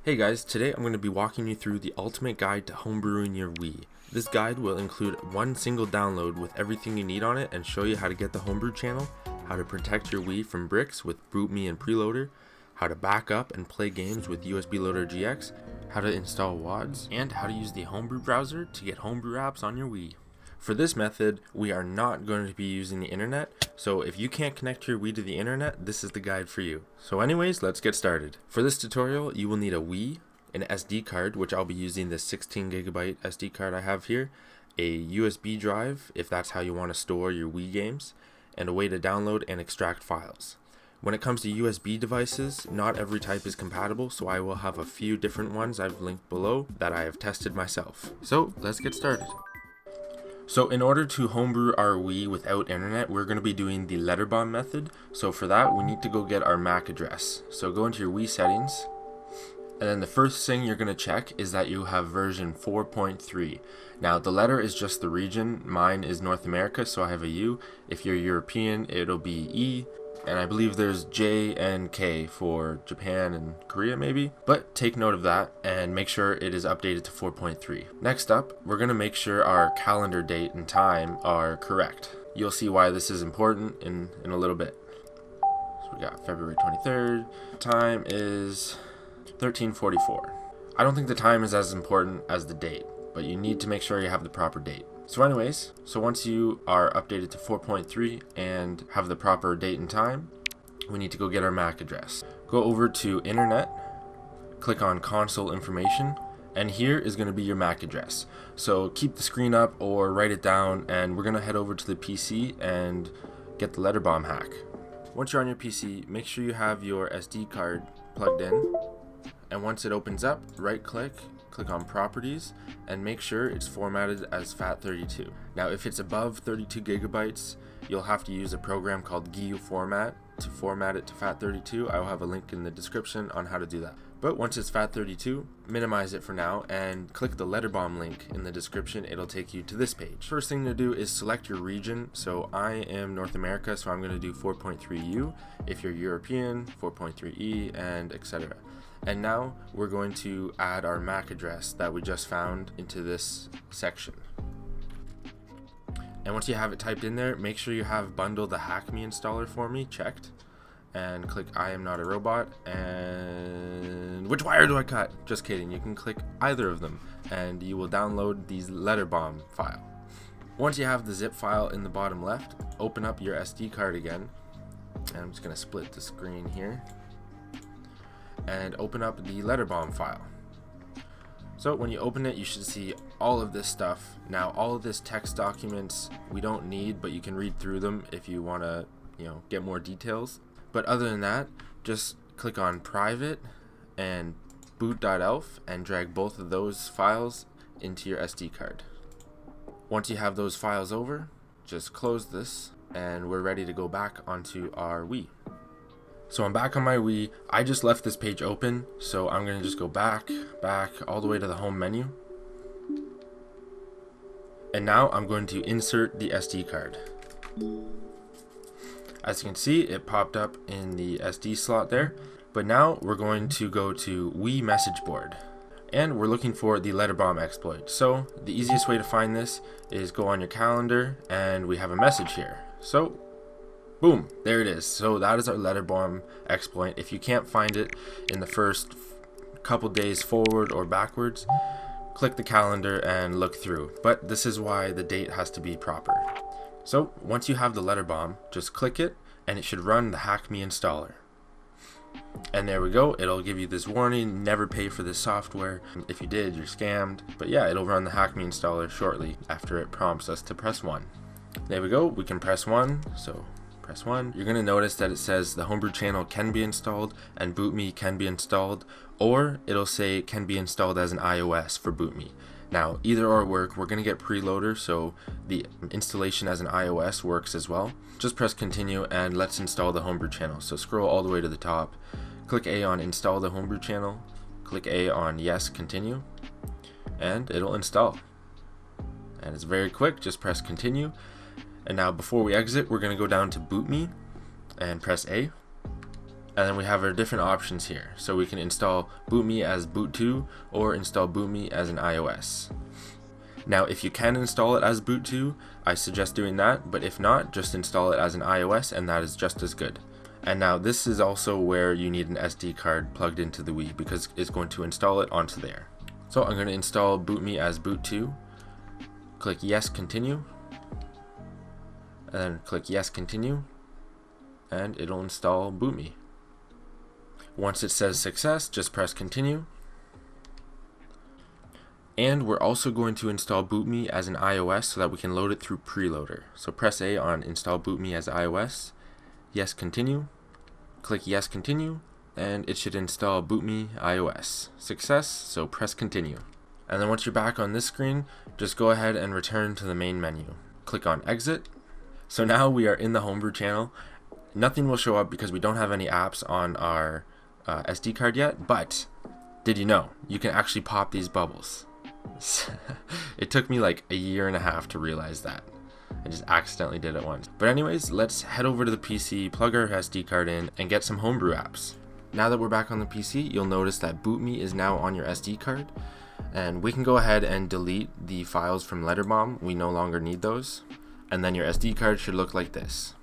Hey guys, today I'm going to be walking you through the ultimate guide to homebrewing your Wii. This guide will include one single download with everything you need on it and show you how to get the homebrew channel, how to protect your Wii from bricks with Bootmii and Priiloader, how to back up and play games with USB Loader GX, how to install WADs, and how to use the homebrew browser to get homebrew apps on your Wii. For this method, we are not going to be using the internet, so if you can't connect your Wii to the internet, this is the guide for you. So anyways, let's get started. For this tutorial, you will need a Wii, an SD card, which I'll be using this 16GB SD card I have here, a USB drive, if that's how you want to store your Wii games, and a way to download and extract files. When it comes to USB devices, not every type is compatible, so I will have a few different ones I've linked below that I have tested myself. So let's get started. So in order to homebrew our Wii without internet, we're going to be doing the letter bomb method. So for that, we need to go get our MAC address. So go into your Wii settings, and then the first thing you're going to check is that you have version 4.3. Now the letter is just the region. Mine is North America, so I have a U. If you're European, it'll be E. And I believe there's J and K for Japan and Korea maybe, but take note of that and make sure it is updated to 4.3. Next up, we're going to make sure our calendar date and time are correct. You'll see why this is important in a little bit. So we got February 23rd, time is 13:44. I don't think the time is as important as the date, but you need to make sure you have the proper date. So anyways, once you are updated to 4.3 and have the proper date and time, we need to go get our MAC address. Go over to Internet, click on Console Information, and here is going to be your MAC address. So keep the screen up or write it down, and we're going to head over to the PC and get the letter bomb hack. Once you're on your PC, make sure you have your SD card plugged in, and once it opens up, right click on Properties, and make sure it's formatted as FAT32. Now if it's above 32 gigabytes, you'll have to use a program called GIU Format to format it to FAT32. I will have a link in the description on how to do that. But once it's FAT32, minimize it for now and click the letter bomb link in the description. It'll take you to this page. First thing to do is select your region. So I am North America, so I'm going to do 4.3U. If you're European, 4.3E, and etc. And now we're going to add our MAC address that we just found into this section. And once you have it typed in there, make sure you have bundle the Hackmii Installer for me checked, and click I am not a robot. And which wire do I cut? Just kidding, you can click either of them and you will download the letter bomb file. Once you have the zip file in the bottom left, open up your SD card again, and I'm just going to split the screen here and open up the letter bomb file. So when you open it, you should see all of this stuff. Now all of this text documents we don't need, but you can read through them if you want to, get more details. But other than that, just click on private and boot.elf and drag both of those files into your SD card. Once you have those files over, just close this and we're ready to go back onto our Wii. So I'm back on my Wii. I just left this page open, so I'm going to just go back, all the way to the home menu. And now I'm going to insert the SD card. As you can see, it popped up in the SD slot there. But now we're going to go to Wii message board. And we're looking for the letter bomb exploit. So the easiest way to find this is go on your calendar, and we have a message here. So boom, there it is. So that is our letter bomb exploit. If you can't find it in the first couple days forward or backwards, click the calendar and look through. But this is why the date has to be proper. So once you have the letter bomb, just click it and it should run the Hackmii Installer. And there we go. It'll give you this warning, never pay for this software. If you did, you're scammed. But yeah, it'll run the Hackmii Installer shortly after it prompts us to press 1. There we go. We can press 1. So press 1. You're going to notice that it says the homebrew channel can be installed and Bootmii can be installed, or it'll say it can be installed as an iOS for Bootmii. Now either or work. We're going to get Priiloader, so the installation as an iOS works as well. Just press continue and let's install the homebrew channel. So scroll all the way to the top, click A on install the homebrew channel, click A on yes, continue, and it'll install. And it's very quick. Just press continue. And now before we exit, we're going to go down to Bootmii and press A. And then we have our different options here. So we can install Bootmii as boot to or install Bootmii as an iOS. Now if you can install it as boot to, I suggest doing that, but if not, just install it as an iOS and that is just as good. And now this is also where you need an SD card plugged into the Wii because it's going to install it onto there. So I'm going to install Bootmii as boot to. Click yes, continue. And then click yes, continue. And it'll install Bootmii. Once it says success, just press continue. And we're also going to install Bootmii as an iOS so that we can load it through Priiloader. So press A on install Bootmii as iOS. Yes, continue. Click yes, continue. And it should install Bootmii iOS. Success, so press continue. And then once you're back on this screen, just go ahead and return to the main menu. Click on exit. So now we are in the Homebrew channel. Nothing will show up because we don't have any apps on our SD card yet, but did you know you can actually pop these bubbles? It took me like a year and a half to realize that. I just accidentally did it once. But anyways, let's head over to the PC, plug our SD card in, and get some Homebrew apps. Now that we're back on the PC, you'll notice that Bootmii is now on your SD card, and we can go ahead and delete the files from Letterbomb. We no longer need those. And then your SD card should look like this.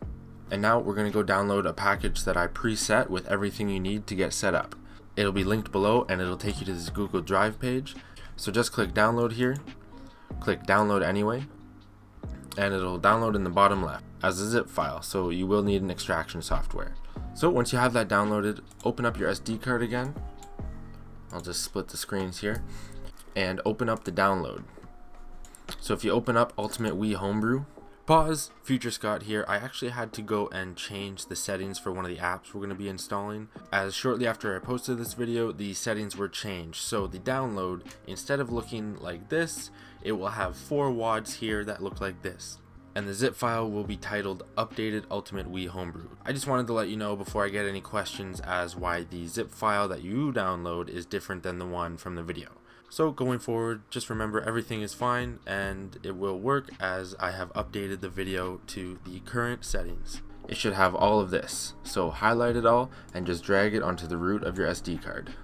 And now we're going to go download a package that I preset with everything you need to get set up. It'll be linked below and it'll take you to this Google Drive page. So just click download here, click download anyway, and it'll download in the bottom left as a zip file, so you will need an extraction software. So once you have that downloaded, open up your SD card again. I'll just split the screens here and open up the download. So if you open up Ultimate Wii Homebrew, pause, Future Scott here. I actually had to go and change the settings for one of the apps we're going to be installing, as shortly after I posted this video, the settings were changed. So the download, instead of looking like this, it will have 4 WADs here that look like this. And the zip file will be titled Updated Ultimate Wii Homebrew. I just wanted to let you know before I get any questions as why the zip file that you download is different than the one from the video. So going forward, just remember everything is fine and it will work as I have updated the video to the current settings. It should have all of this, so highlight it all and just drag it onto the root of your SD card.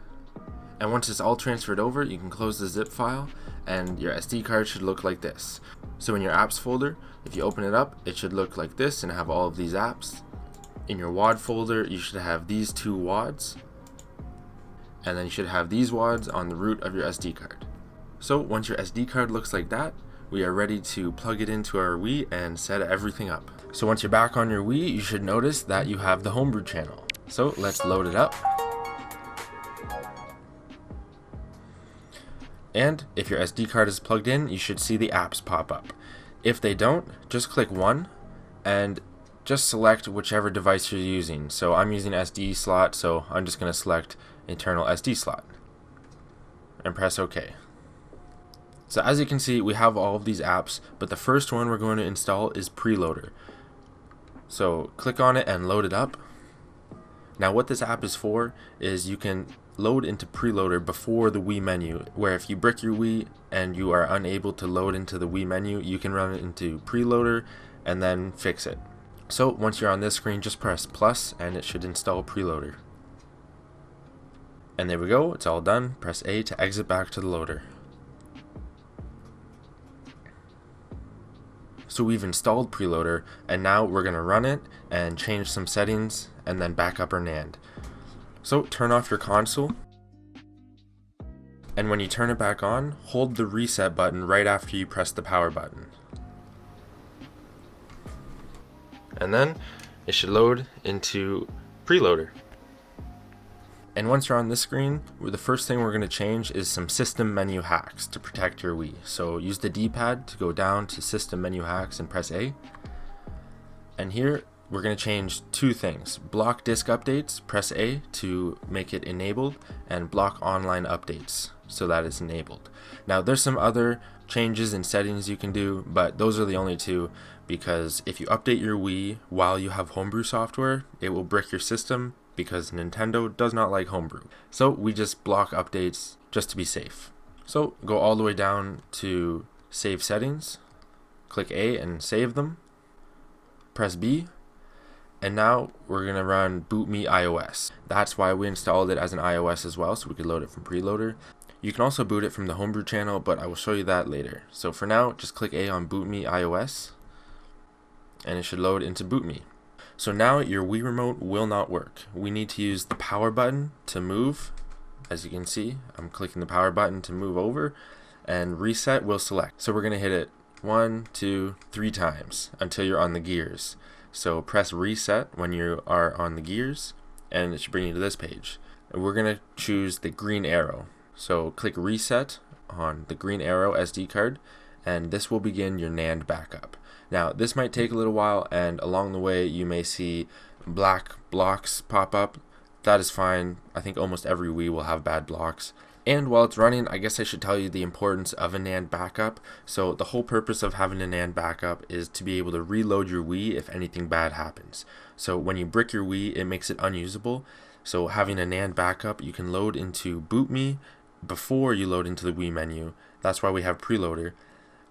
And once it's all transferred over, you can close the zip file and your SD card should look like this. So in your apps folder, if you open it up, it should look like this and have all of these apps. In your WAD folder, you should have these 2 WADs. And then you should have these WADs on the root of your SD card. So once your SD card looks like that, we are ready to plug it into our Wii and set everything up. So once you're back on your Wii, you should notice that you have the Homebrew channel. So let's load it up. And if your SD card is plugged in, you should see the apps pop up. If they don't, just click one and just select whichever device you're using. So I'm using SD slot, so I'm just going to select internal SD slot and press OK. So as you can see, we have all of these apps, but the first one we're going to install is Priiloader. So click on it and load it up. Now what this app is for is you can load into Priiloader before the Wii menu, where if you brick your Wii and you are unable to load into the Wii menu, you can run it into Priiloader and then fix it. So once you're on this screen, just press plus and it should install Priiloader. And there we go, it's all done. Press A to exit back to the loader. So we've installed Priiloader and now we're going to run it and change some settings and then back up our NAND. So turn off your console, and when you turn it back on, hold the reset button right after you press the power button. And then it should load into Priiloader. And once you're on this screen, the first thing we're going to change is some system menu hacks to protect your Wii. So use the D-pad to go down to system menu hacks and press A. And here we're going to change 2 things. Block disk updates, press A to make it enabled, and block online updates so that it's enabled. Now there's some other changes and settings you can do, but those are the only 2, because if you update your Wii while you have Homebrew software, it will brick your system because Nintendo does not like Homebrew. So we just block updates just to be safe. So go all the way down to save settings, click A and save them, press B, And now we're going to run Bootmii iOS. That's why we installed it as an iOS as well, so we could load it from Priiloader. You can also boot it from the Homebrew channel, but I will show you that later. So for now, just click A on Bootmii iOS, and it should load into Bootmii. So now your Wii remote will not work. We need to use the power button to move. As you can see, I'm clicking the power button to move over, and reset will select. So we're going to hit it 1, 2, 3 times until you're on the gears. So press reset when you are on the gears, and it should bring you to this page. And we're going to choose the green arrow. So click reset on the green arrow SD card, and this will begin your NAND backup. Now this might take a little while, and along the way you may see black blocks pop up. That is fine. I think almost every Wii will have bad blocks. And while it's running, I guess I should tell you the importance of a NAND backup. So the whole purpose of having a NAND backup is to be able to reload your Wii if anything bad happens. So when you brick your Wii, it makes it unusable. So having a NAND backup, you can load into Bootmii before you load into the Wii menu. That's why we have Priiloader.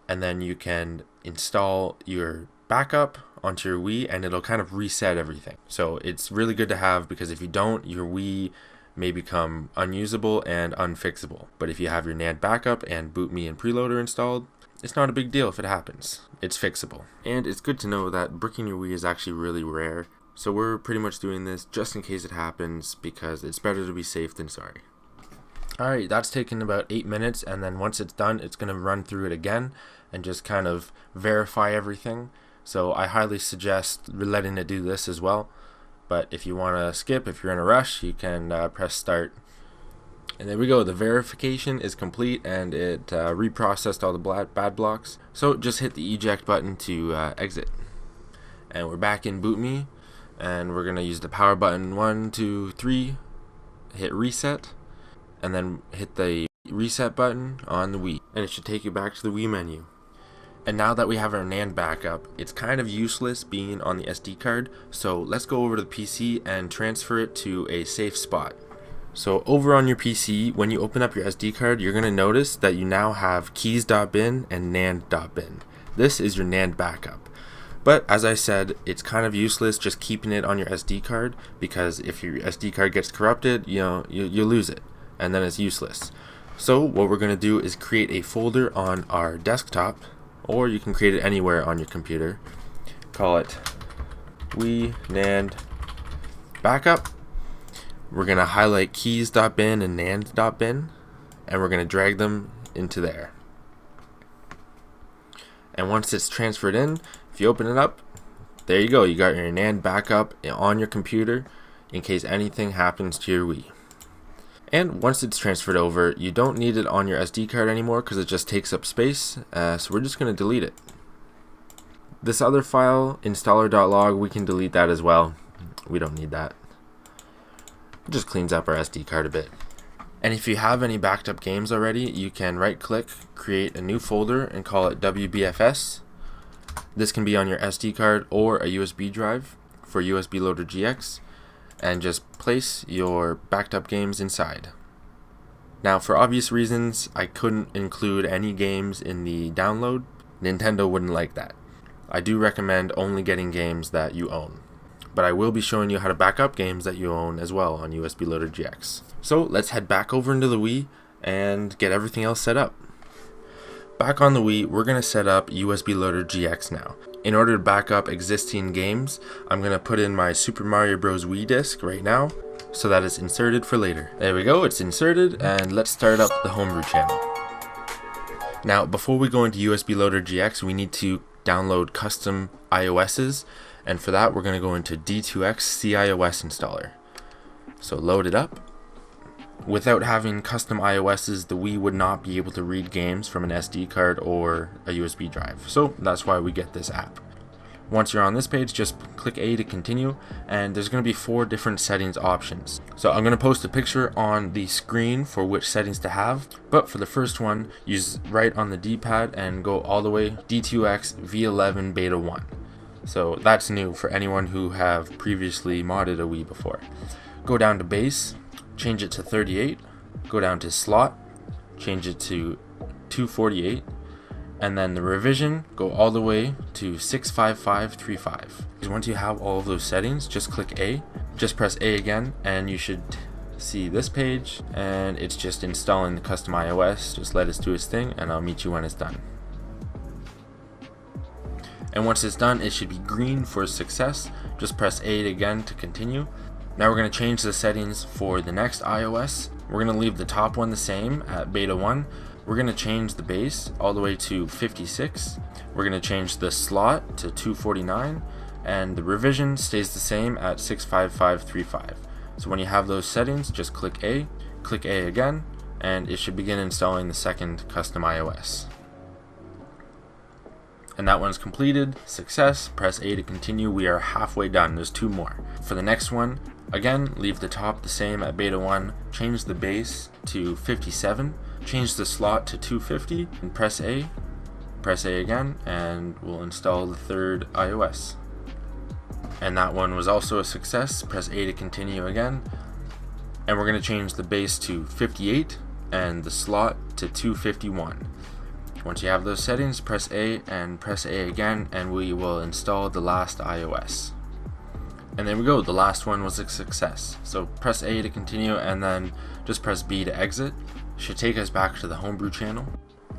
And then you can install your backup onto your Wii, and it'll kind of reset everything. So it's really good to have, because if you don't, your Wii may become unusable and unfixable. But if you have your NAND backup and Bootmii and Priiloader installed, it's not a big deal if it happens. It's fixable. And it's good to know that bricking your Wii is actually really rare. So we're pretty much doing this just in case it happens, because it's better to be safe than sorry. Alright, that's taken about 8 minutes, and then once it's done, it's going to run through it again and just kind of verify everything. So I highly suggest letting it do this as well. But if you want to skip, if you're in a rush, you can press start. And there we go, the verification is complete, and it reprocessed all the bad blocks. So just hit the eject button to exit. And we're back in Bootmii, and we're going to use the power button 1, 2, 3, hit reset, and then hit the reset button on the Wii, and it should take you back to the Wii menu. And now that we have our NAND backup, it's kind of useless being on the SD card, so let's go over to the PC and transfer it to a safe spot. So over on your PC, when you open up your SD card, you're going to notice that you now have keys.bin and NAND.bin. This is your NAND backup. But as I said, it's kind of useless just keeping it on your SD card, because if your SD card gets corrupted, you lose it, and then it's useless. So what we're going to do is create a folder on our desktop, or you can create it anywhere on your computer. Call it Wii NAND Backup. We're going to highlight keys.bin and NAND.bin, and we're going to drag them into there. And once it's transferred in, if you open it up, there you go. You got your NAND backup on your computer in case anything happens to your Wii. And once it's transferred over, you don't need it on your SD card anymore because it just takes up space, so we're just going to delete it. This other file, installer.log, we can delete that as well. We don't need that. It just cleans up our SD card a bit. And if you have any backed up games already, you can right click, create a new folder, and call it WBFS. This can be on your SD card or a USB drive for USB Loader GX. And just place your backed up games inside. Now, for obvious reasons, I couldn't include any games in the download. Nintendo wouldn't like that. I do recommend only getting games that you own. But I will be showing you how to back up games that you own as well on USB Loader GX. So let's head back over into the Wii and get everything else set up. Back on the Wii, we're going to set up USB Loader GX now. In order to back up existing games, I'm going to put in my Super Mario Bros. Wii disc right now so that it's inserted for later. There we go, it's inserted, and let's start up the Homebrew channel. Now, before we go into USB Loader GX, we need to download custom iOSs, and for that we're going to go into D2X CIOS installer. So load it up. Without having custom iOSs, the Wii would not be able to read games from an SD card or a USB drive. So that's why we get this app. Once you're on this page, just click A to continue, and there's going to be 4 different settings options. So I'm going to post a picture on the screen for which settings to have, but for the first one, use right on the D-pad and go all the way D2X V11 Beta 1. So that's new for anyone who have previously modded a Wii before. Go down to base, change it to 38, go down to slot, change it to 248, and then the revision, go all the way to 65535. Once you have all of those settings, just click A, just press A again, and you should see this page, and it's just installing the custom iOS. Just let it do its thing, and I'll meet you when it's done. And once it's done, it should be green for success. Just press A again to continue. Now we're going to change the settings for the next iOS. We're going to leave the top one the same at beta 1. We're going to change the base all the way to 56. We're going to change the slot to 249, and the revision stays the same at 65535. So when you have those settings, just click A again, and it should begin installing the second custom iOS. And that one's completed. Success. Press A to continue. We are halfway done. There's 2 more. For the next one, again, leave the top the same at beta 1, change the base to 57, change the slot to 250, and press A again, and we'll install the third iOS. And that one was also a success. Press A to continue again, and we're going to change the base to 58 and the slot to 251. Once you have those settings, press A and press A again, and we will install the last iOS. And there we go, the last one was a success. So press A to continue, and then just press B to exit. Should take us back to the Homebrew channel.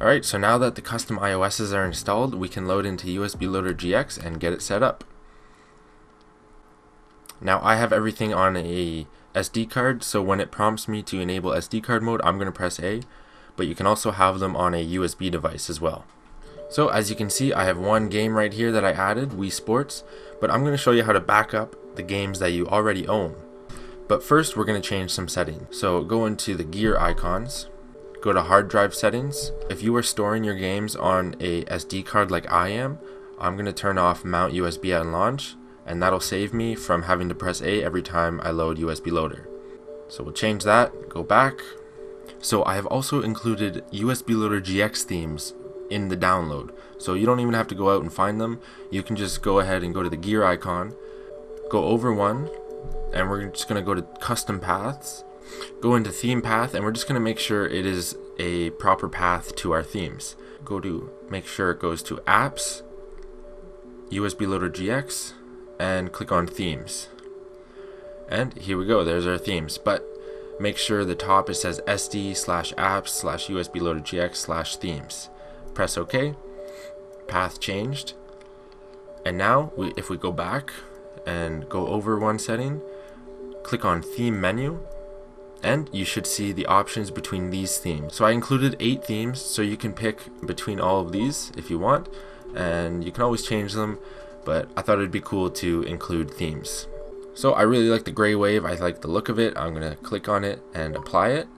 Alright, so now that the custom iOSs are installed, we can load into USB Loader GX and get it set up. Now I have everything on a SD card, so when it prompts me to enable SD card mode, I'm going to press A, but you can also have them on a USB device as well. So as you can see, I have one game right here that I added, Wii Sports, but I'm going to show you how to back up the games that you already own. But first we're going to change some settings. So go into the gear icons, go to hard drive settings. If you are storing your games on a SD card like I am, I'm going to turn off mount USB at launch, and that'll save me from having to press A every time I load USB Loader. So we'll change that, go back. So I have also included USB Loader GX themes in the download, so you don't even have to go out and find them. You can just go ahead and go to the gear icon, go over one, and we're just going to go to custom paths, go into theme path, and we're just going to make sure it is a proper path to our themes. Go to make sure it goes to apps, USB Loader GX, and click on themes. And here we go, there's our themes. But make sure the top it says SD/apps/USB Loader GX/themes. Press OK. Path changed. And now if we go back and go over one setting, click on theme menu, and you should see the options between these themes. So I included 8 themes, so you can pick between all of these if you want, and you can always change them, but I thought it'd be cool to include themes. So I really like the gray wave, I like the look of it. I'm gonna click on it and apply it.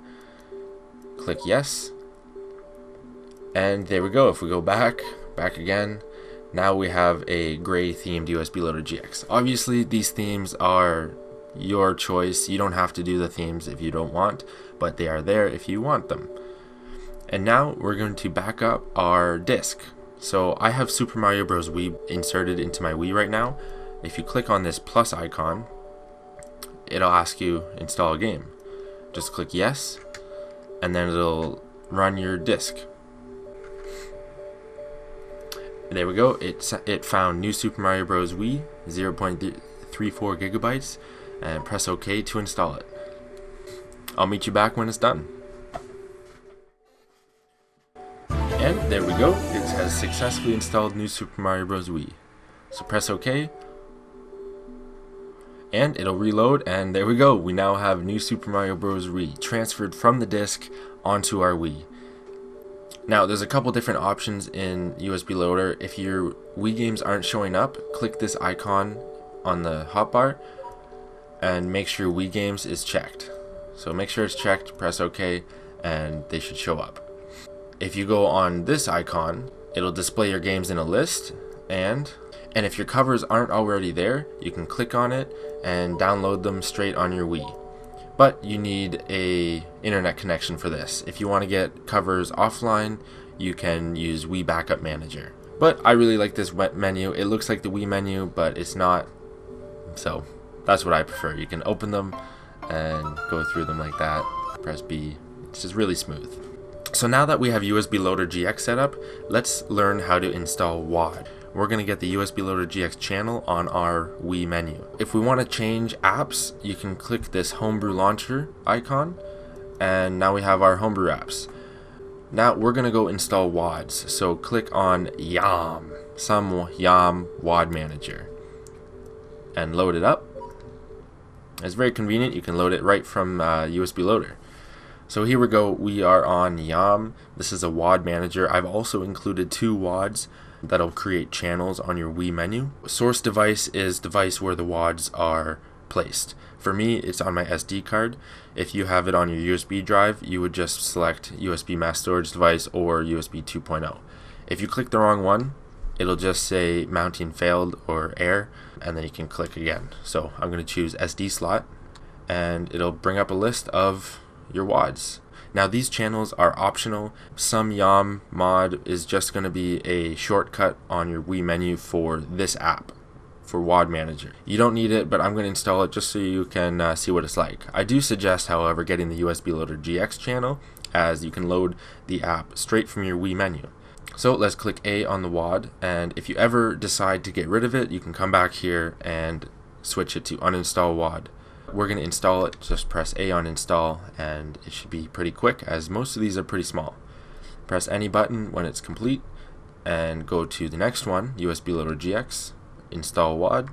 Click yes. And there we go. If we go back again, now we have a gray themed USB Loader GX. Obviously these themes are your choice. You don't have to do the themes if you don't want, but they are there if you want them. And now we're going to back up our disk. So I have Super Mario Bros. Wii inserted into my Wii right now. If you click on this plus icon, it'll ask you install a game. Just click yes, and then it'll run your disk. There we go. It found new Super Mario Bros. Wii 0.34 gigabytes, and press OK to install it. I'll meet you back when it's done. And there we go. It has successfully installed new Super Mario Bros. Wii. So press OK, and it'll reload, and there we go. We now have new Super Mario Bros. Wii transferred from the disk onto our Wii. Now there's a couple different options in USB Loader. If your Wii games aren't showing up, click this icon on the hotbar and make sure Wii games is checked. So make sure it's checked, press OK, and they should show up. If you go on this icon, it'll display your games in a list, and if your covers aren't already there, you can click on it and download them straight on your Wii. But you need a internet connection for this. If you want to get covers offline, you can use Wii Backup Manager. But I really like this menu. It looks like the Wii menu, but it's not. So that's what I prefer. You can open them and go through them like that. Press B. It's just really smooth. So now that we have USB Loader GX set up, let's learn how to install WAD. We're going to get the USB Loader GX channel on our Wii menu. If we want to change apps, you can click this Homebrew launcher icon, and now we have our Homebrew apps. Now we're going to go install WADs, so click on YAM, WAD Manager, and load it up. It's very convenient, you can load it right from USB Loader. So here we go, we are on YAM. This is a WAD manager. I've also included 2 WADs that'll create channels on your Wii menu. Source device is device where the WADs are placed. For me, it's on my SD card. If you have it on your USB drive, you would just select USB mass storage device or USB 2.0. If you click the wrong one, it'll just say mounting failed or error, and then you can click again. So I'm going to choose SD slot, and it'll bring up a list of your WADs. Now these channels are optional. Some YAM mod is just going to be a shortcut on your Wii menu for this app, for WAD Manager. You don't need it, but I'm going to install it just so you can see what it's like. I do suggest, however, getting the USB Loader GX channel, as you can load the app straight from your Wii menu. So let's click A on the WAD, and if you ever decide to get rid of it, you can come back here and switch it to uninstall WAD. We're going to install it, just press A on install, and it should be pretty quick as most of these are pretty small. Press any button when it's complete and go to the next one, USB Loader GX, install WAD,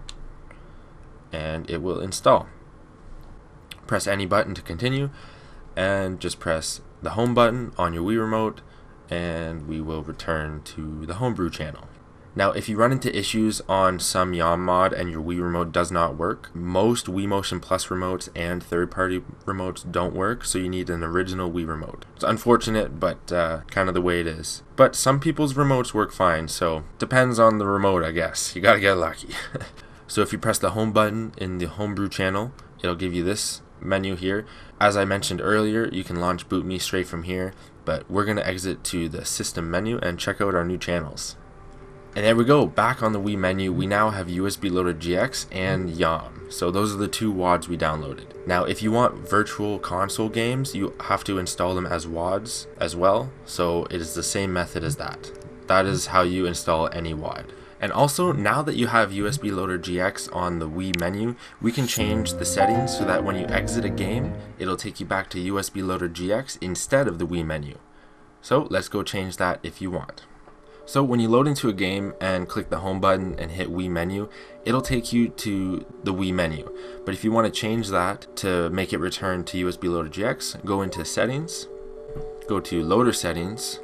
and it will install. Press any button to continue, and just press the home button on your Wii remote, and we will return to the Homebrew channel. Now, if you run into issues on some YAM mod and your Wii remote does not work, most Wii Motion Plus remotes and third-party remotes don't work, so you need an original Wii remote. It's unfortunate, but kind of the way it is. But some people's remotes work fine, so depends on the remote, I guess. You gotta get lucky. So if you press the home button in the Homebrew channel, it'll give you this menu here. As I mentioned earlier, you can launch Bootmii straight from here, but we're gonna exit to the system menu and check out our new channels. And there we go, back on the Wii menu, we now have USB Loader GX and YAM. So those are the 2 WADs we downloaded. Now, if you want virtual console games, you have to install them as WADs as well. So it is the same method as that. That is how you install any WAD. And also, now that you have USB Loader GX on the Wii menu, we can change the settings so that when you exit a game, it'll take you back to USB Loader GX instead of the Wii menu. So let's go change that if you want. So when you load into a game and click the home button and hit Wii menu, it'll take you to the Wii menu. But if you want to change that to make it return to USB Loader GX, go into settings, go to loader settings,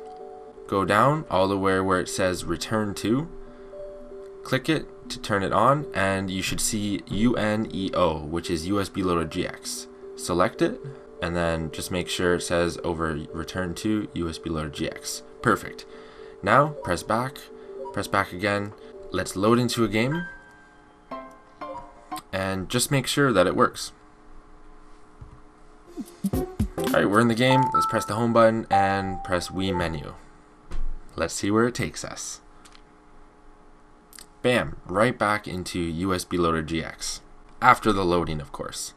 go down all the way where it says return to, click it to turn it on, and you should see UNEO, which is USB Loader GX. Select it, and then just make sure it says over return to USB Loader GX. Perfect. Now, press back again. Let's load into a game, and just make sure that it works. Alright, we're in the game. Let's press the home button and press Wii menu. Let's see where it takes us. Bam, right back into USB Loader GX. After the loading, of course.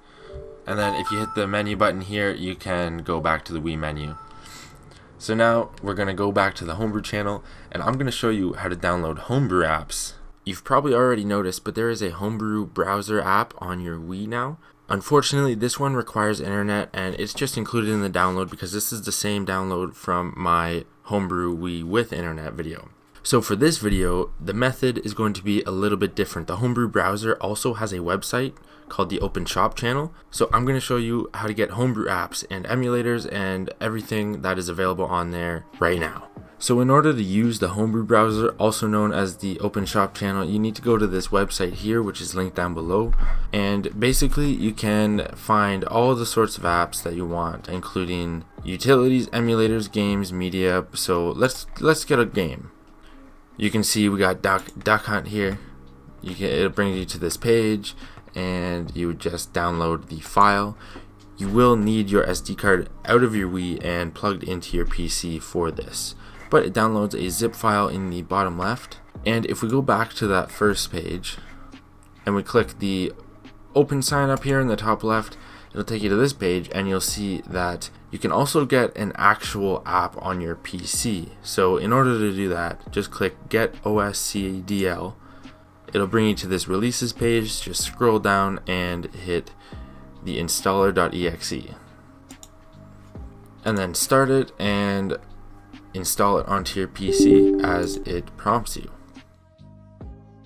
And then if you hit the menu button here, you can go back to the Wii menu. So now we're going to go back to the Homebrew channel, and I'm going to show you how to download Homebrew apps. You've probably already noticed, but there is a Homebrew browser app on your Wii now. Unfortunately, this one requires internet, and it's just included in the download because this is the same download from my Homebrew Wii with internet video. So for this video, the method is going to be a little bit different. The Homebrew browser also has a website called the Open Shop channel. So I'm going to show you how to get Homebrew apps and emulators and everything that is available on there right now. So in order to use the Homebrew browser, also known as the Open Shop channel, you need to go to this website here, which is linked down below. And basically you can find all the sorts of apps that you want, including utilities, emulators, games, media. So let's get a game. You can see we got Duck Hunt here. It'll bring you to this page, and you would just download the file. You will need your SD card out of your Wii and plugged into your PC for this. But it downloads a zip file in the bottom left. And if we go back to that first page, and we click the open sign up here in the top left, It'll take you to this page, and you'll see that you can also get an actual app on your PC. So in order to do that, just click Get OSCDL. It'll bring you to this releases page. Just scroll down and hit the installer.exe. And then start it and install it onto your PC as it prompts you.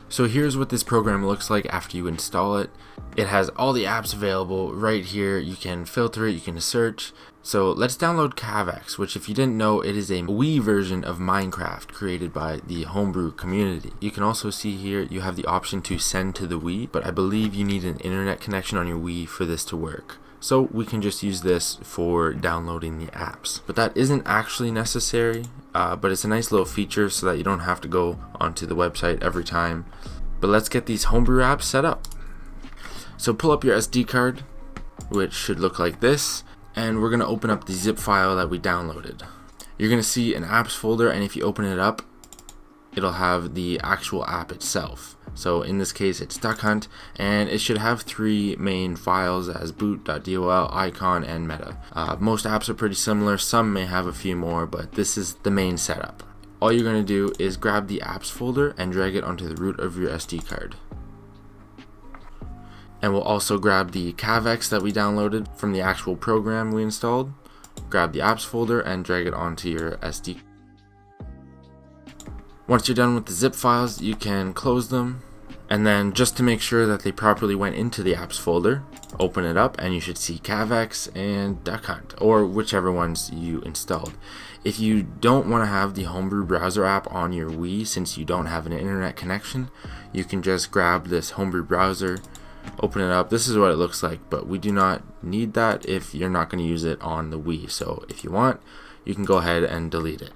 So here's what this program looks like after you install it. It has all the apps available right here. You can filter it, you can search. So let's download Cavex, which if you didn't know, it is a Wii version of Minecraft created by the Homebrew community. You can also see here you have the option to send to the Wii, but I believe you need an internet connection on your Wii for this to work. So we can just use this for downloading the apps. But that isn't actually necessary, but it's a nice little feature so that you don't have to go onto the website every time. But let's get these Homebrew apps set up. So pull up your SD card, which should look like this, and we're going to open up the zip file that we downloaded. You're going to see an apps folder, and if you open it up, it'll have the actual app itself. So in this case, it's Duck Hunt, and it should have three main files as boot.dol, icon, and meta. Most apps are pretty similar. Some may have a few more, but this is the main setup. All you're going to do is grab the apps folder and drag it onto the root of your SD card. And we'll also grab the Cavex that we downloaded from the actual program we installed. Grab the apps folder and drag it onto your SD. Once you're done with the zip files, you can close them. And then just to make sure that they properly went into the apps folder, open it up and you should see Cavex and Duck Hunt, or whichever ones you installed. If you don't want to have the Homebrew browser app on your Wii since you don't have an internet connection, you can just grab this Homebrew browser, open it up. This is what it looks like, but we do not need that if you're not going to use it on the Wii. So if you want, you can go ahead and delete it.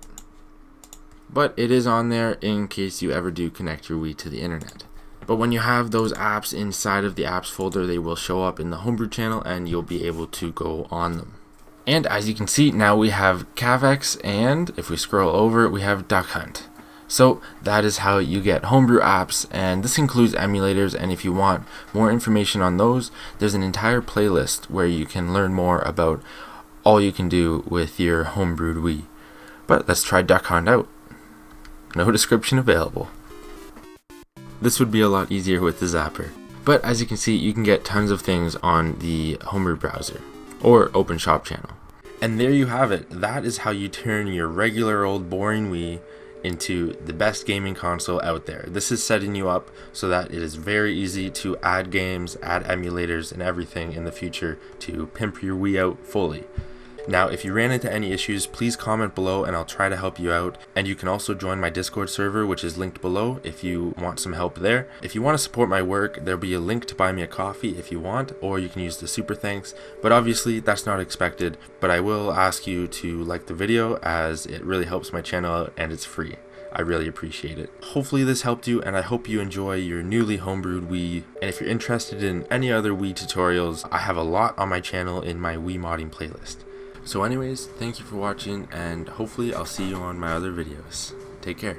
But it is on there in case you ever do connect your Wii to the internet. But when you have those apps inside of the apps folder, they will show up in the Homebrew channel and you'll be able to go on them. And as you can see, now we have Cavex, and if we scroll over, we have Duck Hunt. So that is how you get Homebrew apps, and this includes emulators, and if you want more information on those, there's an entire playlist where you can learn more about all you can do with your homebrewed Wii. But let's try Duck Hunt out. No description available. This would be a lot easier with the Zapper. But as you can see, you can get tons of things on the Homebrew browser or Open Shop channel. And there you have it. That is how you turn your regular old boring Wii into the best gaming console out there. This is setting you up so that it is very easy to add games, add emulators, and everything in the future to pimp your Wii out fully. Now, if you ran into any issues, please comment below and I'll try to help you out. And you can also join my Discord server, which is linked below if you want some help there. If you want to support my work, there'll be a link to buy me a coffee if you want, or you can use the super thanks. But obviously, that's not expected. But I will ask you to like the video as it really helps my channel out and it's free. I really appreciate it. Hopefully this helped you, and I hope you enjoy your newly homebrewed Wii. And if you're interested in any other Wii tutorials, I have a lot on my channel in my Wii modding playlist. So anyways, thank you for watching, and hopefully I'll see you on my other videos. Take care.